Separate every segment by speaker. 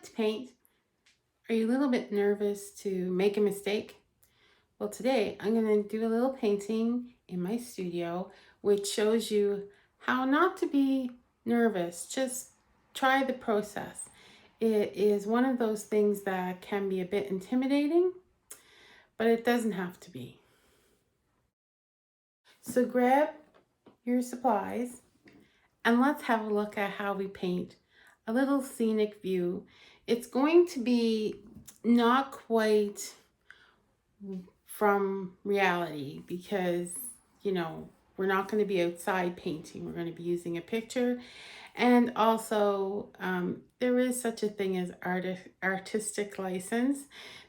Speaker 1: like to paint? Are you a little bit nervous to make a mistake? Well, today I'm going to do a little painting in my studio, which shows you how not to be nervous. Just try the process. It is one of those things that can be a bit intimidating, but it doesn't have to be. So grab your supplies and let's have a look at how we paint a little scenic view. It's going to be not quite from reality because, we're not going to be outside painting. We're going to be using a picture. And also, there is such a thing as artistic license.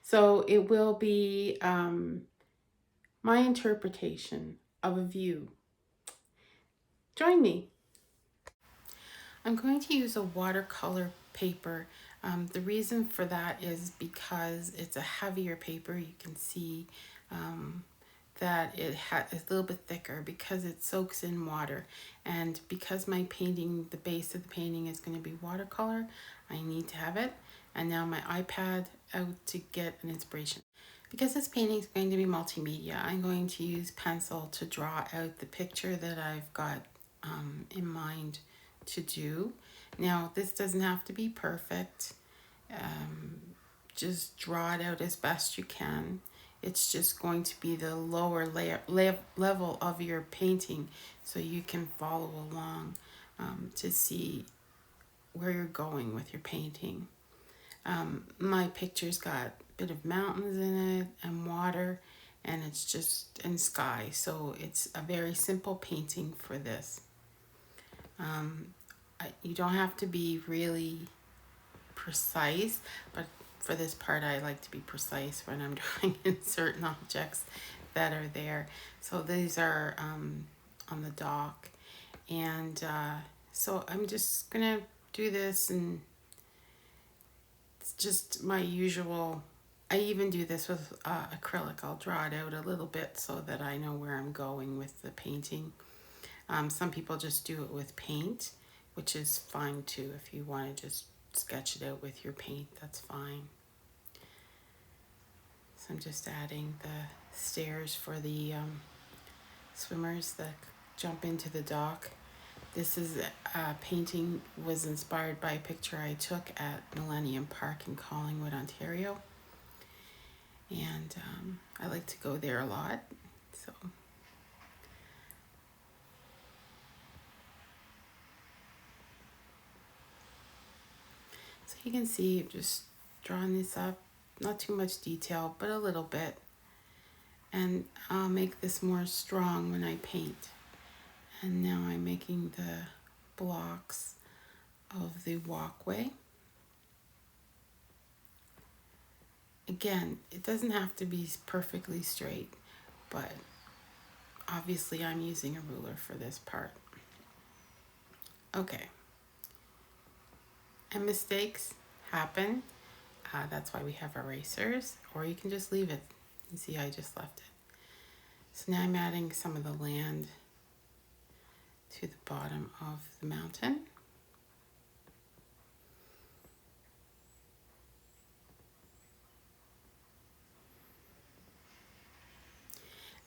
Speaker 1: So it will be my interpretation of a view. Join me. I'm going to use a watercolor paper. The reason for that is because it's a heavier paper. You can see that it's a little bit thicker because it soaks in water. And because my painting, the base of the painting is going to be watercolor, I need to have it. And now my iPad out to get an inspiration. Because this painting is going to be multimedia, I'm going to use pencil to draw out the picture that I've got in mind to do. Now, this doesn't have to be perfect. Just draw it out as best you can. It's just going to be the lower level of your painting so you can follow along to see where you're going with your painting. My picture's got a bit of mountains in it and water, and it's just in sky, so it's a very simple painting for this. You don't have to be really precise, but for this part I like to be precise when I'm drawing in certain objects that are there. So these are on the dock, and so I'm just gonna do this, and it's just my usual. I even do this with acrylic. I'll draw it out a little bit so that I know where I'm going with the painting. Some people just do it with paint, which is fine too. If you want to just sketch it out with your paint, that's fine. So I'm just adding the stairs for the swimmers that jump into the dock. This is painting was inspired by a picture I took at Millennium Park in Collingwood, Ontario. And I like to go there a lot. So you can see, just drawing this up, not too much detail, but a little bit. And I'll make this more strong when I paint. And now I'm making the blocks of the walkway. Again, it doesn't have to be perfectly straight, but obviously I'm using a ruler for this part. Okay. And mistakes happen. That's why we have erasers, or you can just leave it. You see, I just left it. So now I'm adding some of the land to the bottom of the mountain.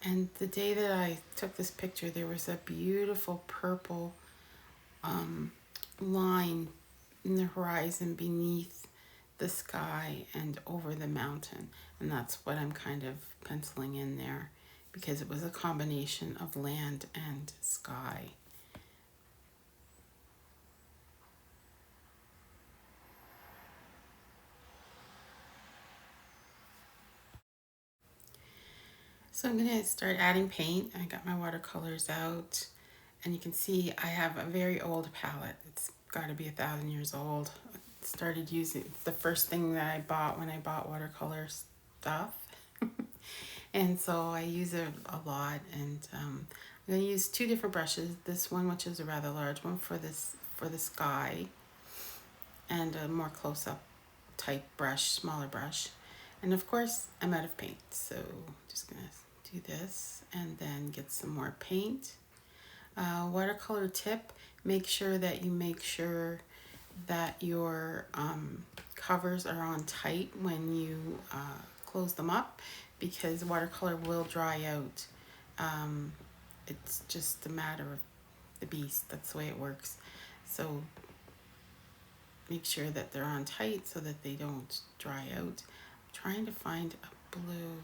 Speaker 1: And the day that I took this picture, there was a beautiful purple line in the horizon beneath the sky and over the mountain. And that's what I'm kind of penciling in there, because it was a combination of land and sky. So I'm going to start adding paint. I got my watercolors out, and you can see I have a very old palette. It's got to be 1,000 years old. I started using the first thing that I bought when I bought watercolor stuff. And so I use it a lot, and I'm going to use two different brushes. This one, which is a rather large one for the sky, and a more close-up type brush, smaller brush. And of course, I'm out of paint, so I'm just going to do this and then get some more paint. Watercolor tip, make sure that your covers are on tight when you close them up, because watercolor will dry out. Um, it's just a matter of the beast. That's the way it works. So make sure that they're on tight so that they don't dry out. I'm trying to find a blue.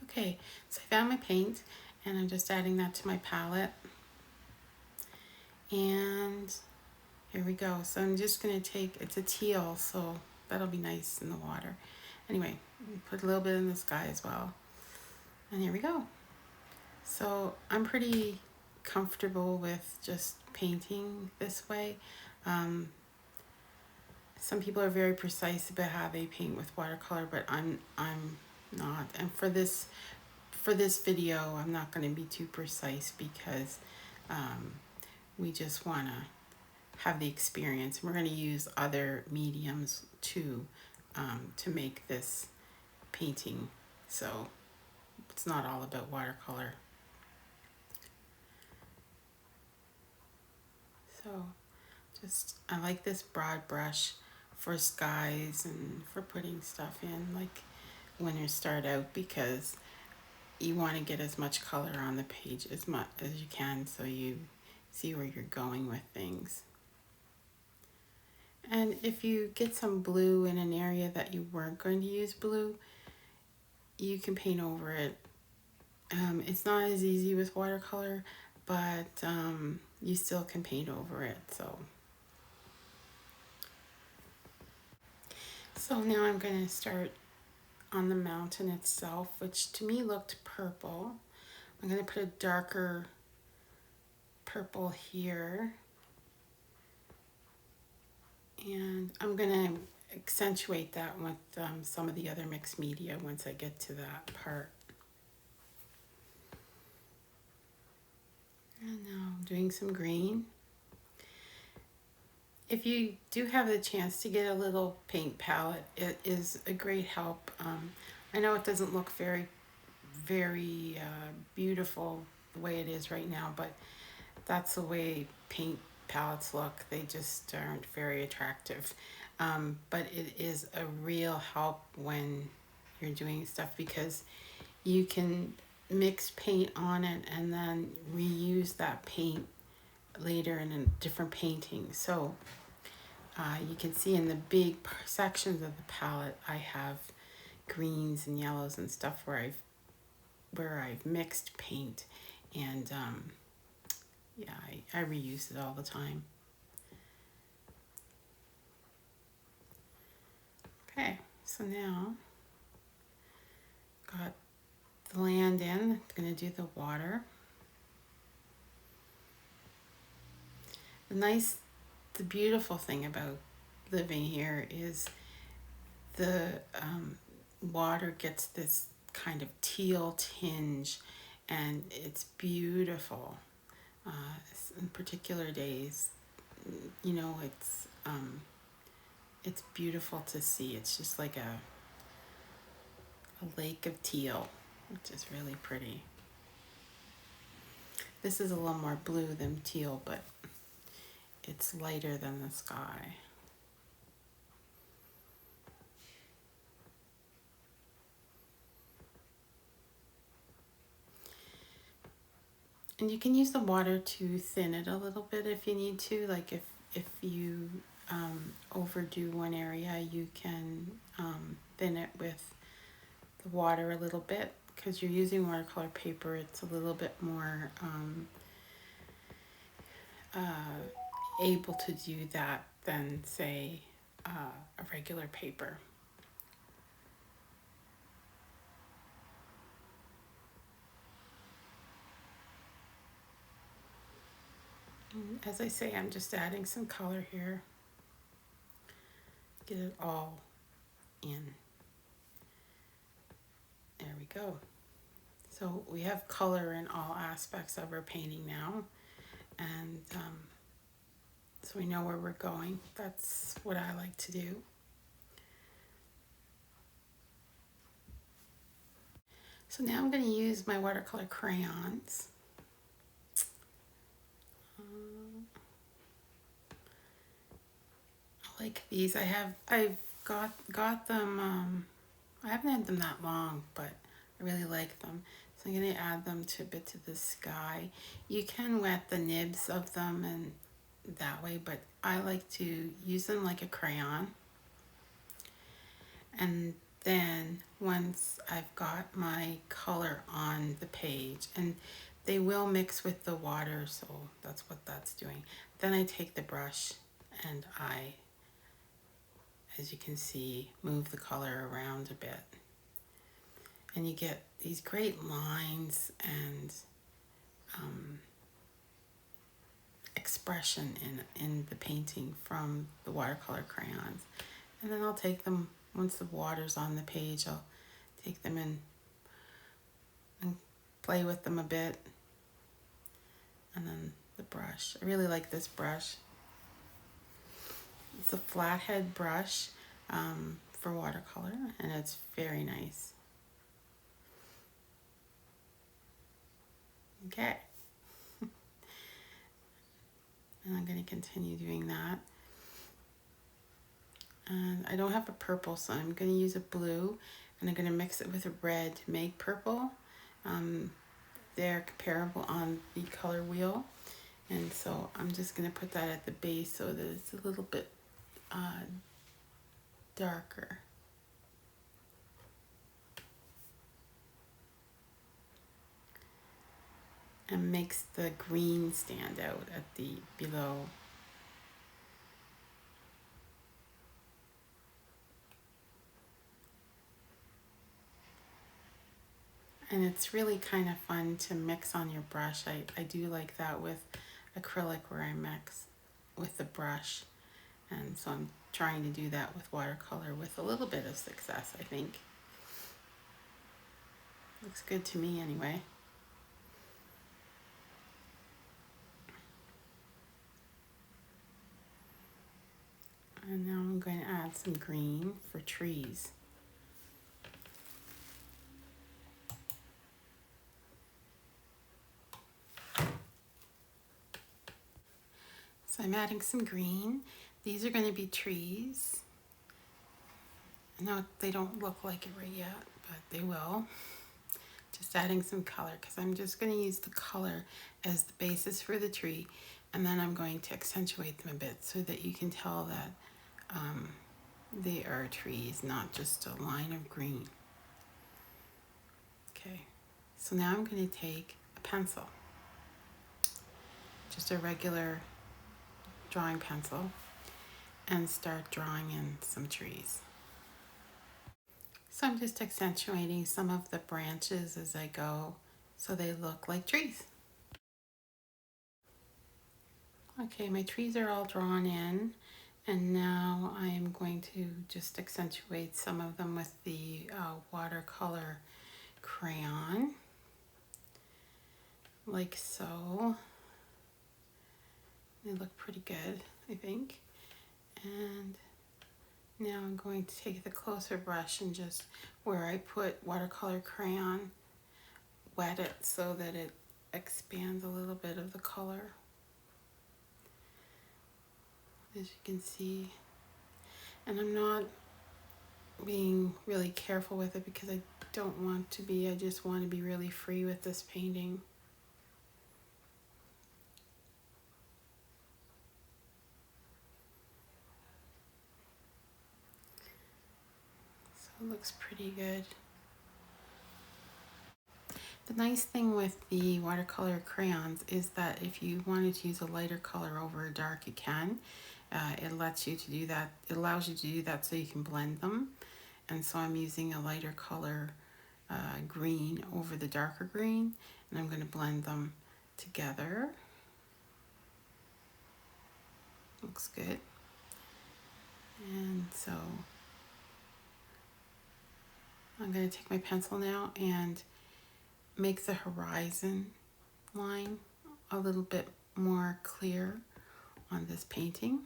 Speaker 1: Okay, so I found my paint and I'm just adding that to my palette. And here we go. So I'm just going to take, it's a teal, so that'll be nice in the water. Anyway, put a little bit in the sky as well. And here we go. So I'm pretty comfortable with just painting this way. Some people are very precise about how they paint with watercolor, but I'm not. And for this video, I'm not going to be too precise because we just want to have the experience. We're going to use other mediums too to make this painting, so it's not all about watercolor. So just, I like this broad brush for skies and for putting stuff in, like when you start out, because you want to get as much color on the page as much as you can so you see where you're going with things. And if you get some blue in an area that you weren't going to use blue, you can paint over it. It's not as easy with watercolor, but you still can paint over it. So now I'm going to start on the mountain itself, which to me looked purple. I'm going to put a darker purple here. And I'm going to accentuate that with some of the other mixed media once I get to that part. And now I'm doing some green. If you do have the chance to get a little paint palette, it is a great help. I know it doesn't look very beautiful the way it is right now, but that's the way paint palettes look. They just aren't very attractive. But it is a real help when you're doing stuff, because you can mix paint on it and then reuse that paint later in a different painting. So you can see in the big sections of the palette, I have greens and yellows and stuff where I've mixed paint, and yeah, I reuse it all the time. Okay, so now got the land in. I'm gonna do the water. The beautiful thing about living here is the water gets this kind of teal tinge, and it's beautiful. In particular days, you know, it's beautiful to see. It's just like a lake of teal, which is really pretty. This is a little more blue than teal, but it's lighter than the sky. And you can use the water to thin it a little bit if you need to. Like if you overdo one area, you can thin it with the water a little bit, because you're using watercolor paper. It's a little bit more able to do that than, say, a regular paper. As I say, I'm just adding some color here. Get it all in. There we go. So we have color in all aspects of our painting now, and so we know where we're going. That's what I like to do. So now I'm going to use my watercolor crayons. like these. I've got them, I haven't had them that long, but I really like them. So I'm going to add them to a bit to the sky. You can wet the nibs of them and that way, but I like to use them like a crayon. And then once I've got my color on the page, and they will mix with the water, so that's what that's doing. Then I take the brush and I, as you can see, move the color around a bit. And you get these great lines and expression in the painting from the watercolor crayons. And then I'll take them, once the water's on the page, I'll take them in and play with them a bit. And then the brush. I really like this brush. It's a flathead brush for watercolor, and it's very nice. Okay. And I'm going to continue doing that. And I don't have a purple, so I'm going to use a blue, and I'm going to mix it with a red to make purple. They're comparable on the color wheel, and so I'm just going to put that at the base so that it's a little bit darker. And makes the green stand out at the below. And it's really kind of fun to mix on your brush. I do like that with acrylic, where I mix with the brush. And so I'm trying to do that with watercolor with a little bit of success, I think. Looks good to me anyway. And now I'm going to add some green for trees. So I'm adding some green. These are going to be trees. No, they don't look like it right yet, but they will. Just adding some color, because I'm just going to use the color as the basis for the tree, and then I'm going to accentuate them a bit so that you can tell that they are trees, not just a line of green. Okay, so now I'm going to take a pencil, just a regular drawing pencil, and start drawing in some trees. So I'm just accentuating some of the branches as I go so they look like trees. Okay, my trees are all drawn in, and now I am going to just accentuate some of them with the watercolor crayon, like so. They look pretty good, I think. And now I'm going to take the closer brush and just where I put watercolor crayon, wet it so that it expands a little bit of the color, as you can see. And I'm not being really careful with it because I don't want to be, I just want to be really free with this painting. So it looks pretty good. The nice thing with the watercolor crayons is that if you wanted to use a lighter color over a dark, you can. It lets you to do that. It allows you to do that so you can blend them. And so I'm using a lighter color green over the darker green, and I'm going to blend them together. Looks good. And so I'm going to take my pencil now and make the horizon line a little bit more clear on this painting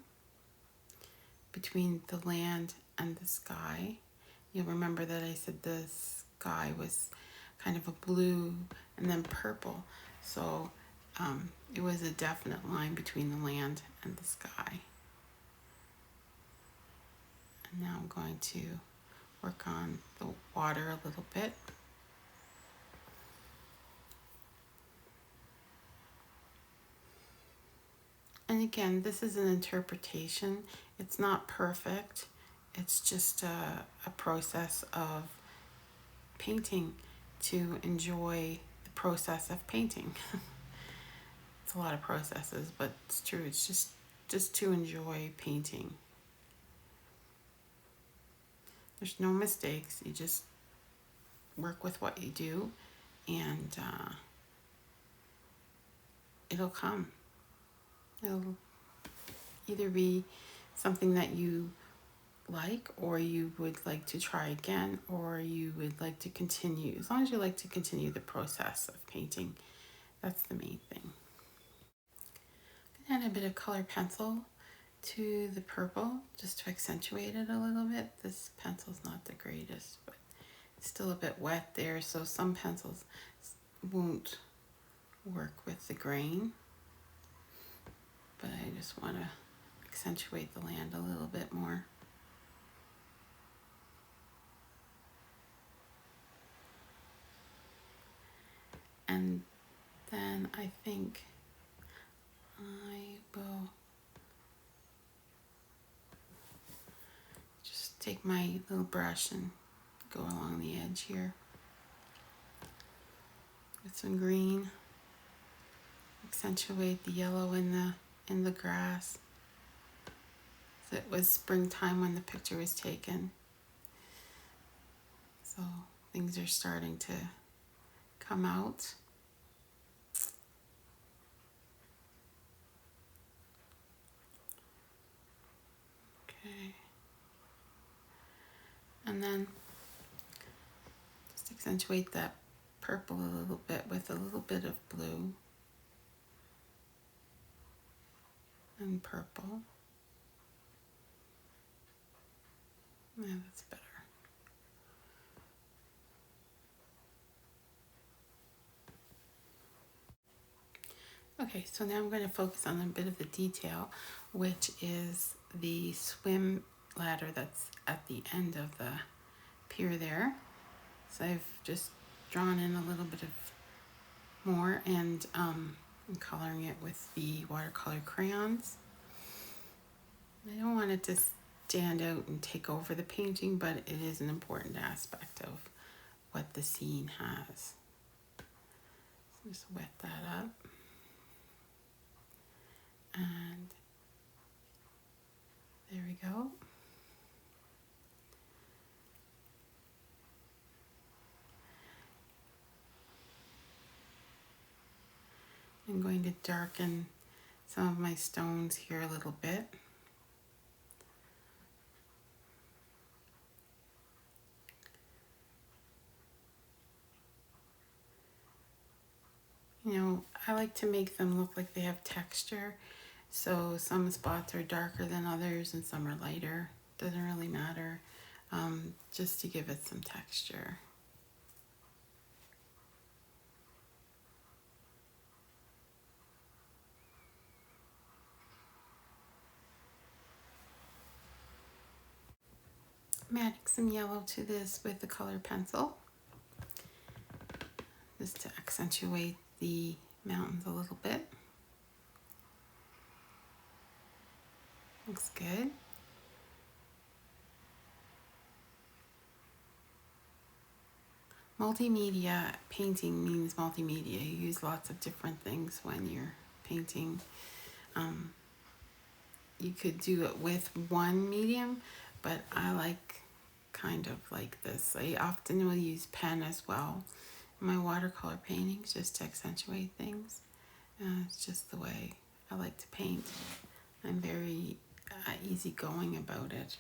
Speaker 1: between the land and the sky. You'll remember that I said the sky was kind of a blue and then purple, so it was a definite line between the land and the sky. And now I'm going to work on the water a little bit. And again, this is an interpretation. It's not perfect. It's just a process of painting to enjoy the process of painting. It's a lot of processes, but it's true. It's just to enjoy painting. There's no mistakes. You just work with what you do, and it'll come. It'll either be something that you like, or you would like to try again, or you would like to continue. As long as you like to continue the process of painting, that's the main thing. Add a bit of color pencil to the purple just to accentuate it a little bit. This pencil's not the greatest, but it's still a bit wet there, so some pencils won't work with the grain. But I just want to accentuate the land a little bit more. And then I think I will just take my little brush and go along the edge here with some green. Accentuate the yellow in the grass. So it was springtime when the picture was taken. So things are starting to come out. Okay. And then just accentuate that purple a little bit with a little bit of blue and purple. Yeah, that's better. Okay, so now I'm going to focus on a bit of the detail, which is the swim ladder that's at the end of the pier there. So I've just drawn in a little bit of more, and I'm coloring it with the watercolor crayons. I don't want it to stand out and take over the painting, but it is an important aspect of what the scene has. So just wet that up. And there we go. I'm going to darken some of my stones here a little bit. You know, I like to make them look like they have texture. So some spots are darker than others and some are lighter. Doesn't really matter, just to give it some texture. I'm adding some yellow to this with the color pencil, just to accentuate the mountains a little bit. Looks good. Multimedia painting means multimedia. You use lots of different things when you're painting. You could do it with one medium, but I like kind of like this. I often will use pen as well in my watercolor paintings just to accentuate things. It's just the way I like to paint. I'm very easygoing about it.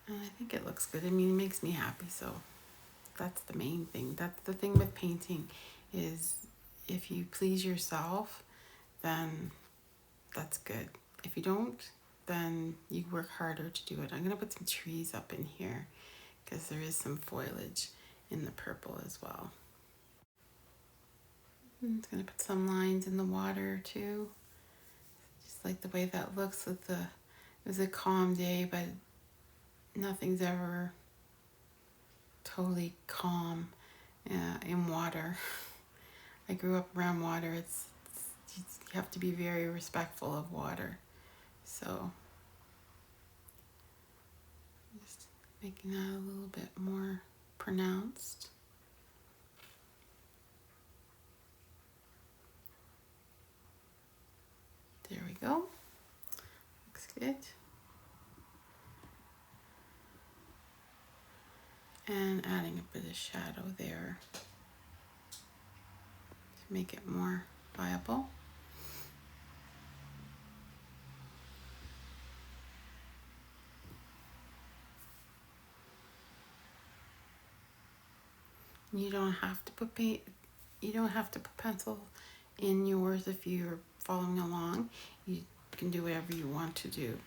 Speaker 1: And I think it looks good. I mean, it makes me happy, so that's the main thing. That's the thing with painting, is if you please yourself, then that's good. If you don't, then you work harder to do it. I'm gonna put some trees up in here because there is some foliage in the purple as well. I'm just going to put some lines in the water too. Just like the way that looks with it was a calm day, but nothing's ever totally calm in water. I grew up around water. You have to be very respectful of water. So just making that a little bit more pronounced. There we go. Looks good. And adding a bit of shadow there to make it more viable. You don't have to put paint. You don't have to put pencil in yours if you're following along. You can do whatever you want to do.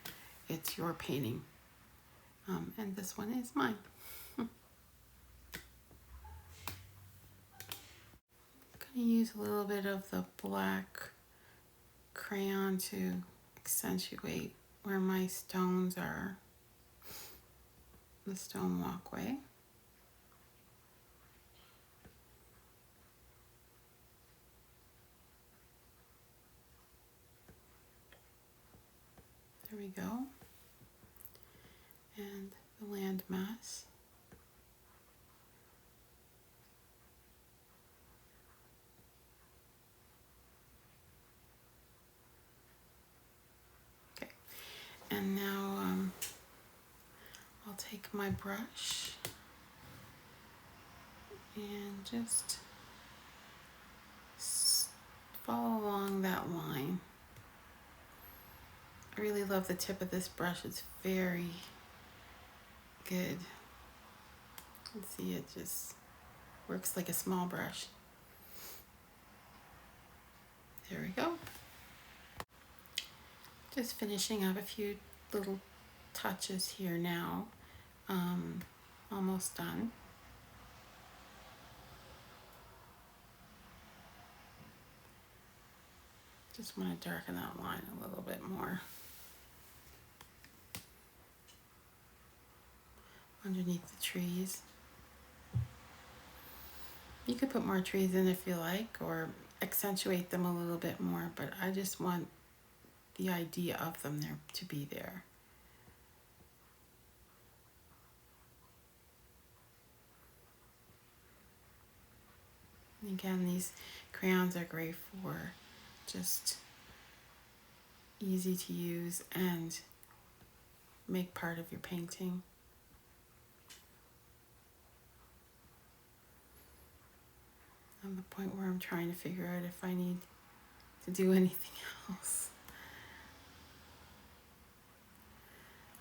Speaker 1: It's your painting. And this one is mine. I'm going to use a little bit of the black crayon to accentuate where my stones are. The stone walkway. There we go. And the landmass. Okay. And now I'll take my brush and just follow along that line. I really love the tip of this brush. It's very good. You can see it just works like a small brush. There we go. Just finishing up a few little touches here now. Almost done. Just want to darken that line a little bit more. Underneath the trees. You could put more trees in if you like, or accentuate them a little bit more, but I just want the idea of them there to be there. And again, these crayons are great for just easy to use and make part of your painting. I'm at the point where I'm trying to figure out if I need to do anything else.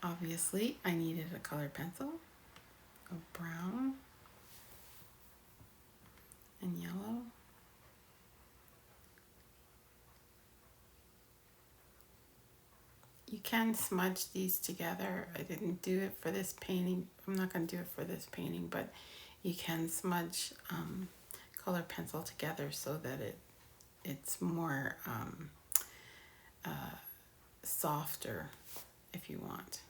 Speaker 1: Obviously, I needed a colored pencil of brown and yellow. You can smudge these together. I didn't do it for this painting. I'm not going to do it for this painting, but you can smudge color pencil together so that it's more softer if you want.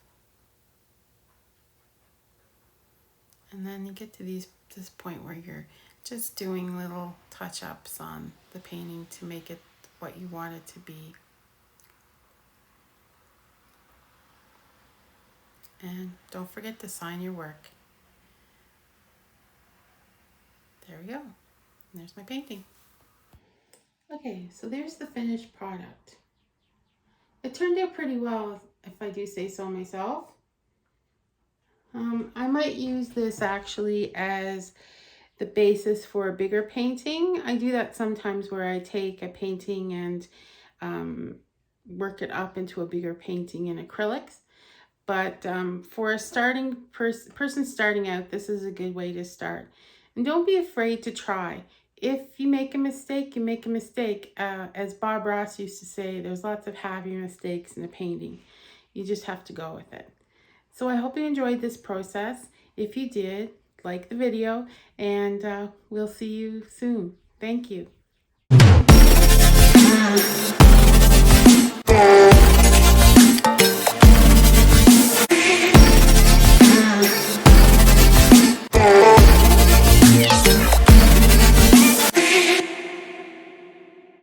Speaker 1: And then you get to this point where you're just doing little touch-ups on the painting to make it what you want it to be. And don't forget to sign your work. There we go. And there's my painting. Okay, so there's the finished product. It turned out pretty well, if I do say so myself. I might use this actually as the basis for a bigger painting. I do that sometimes where I take a painting and work it up into a bigger painting in acrylics. But for a starting person starting out, this is a good way to start. And don't be afraid to try. If you make a mistake, you make a mistake. As Bob Ross used to say, there's lots of happy mistakes in a painting. You just have to go with it. So I hope you enjoyed this process. If you did, like the video, and we'll see you soon. Thank you.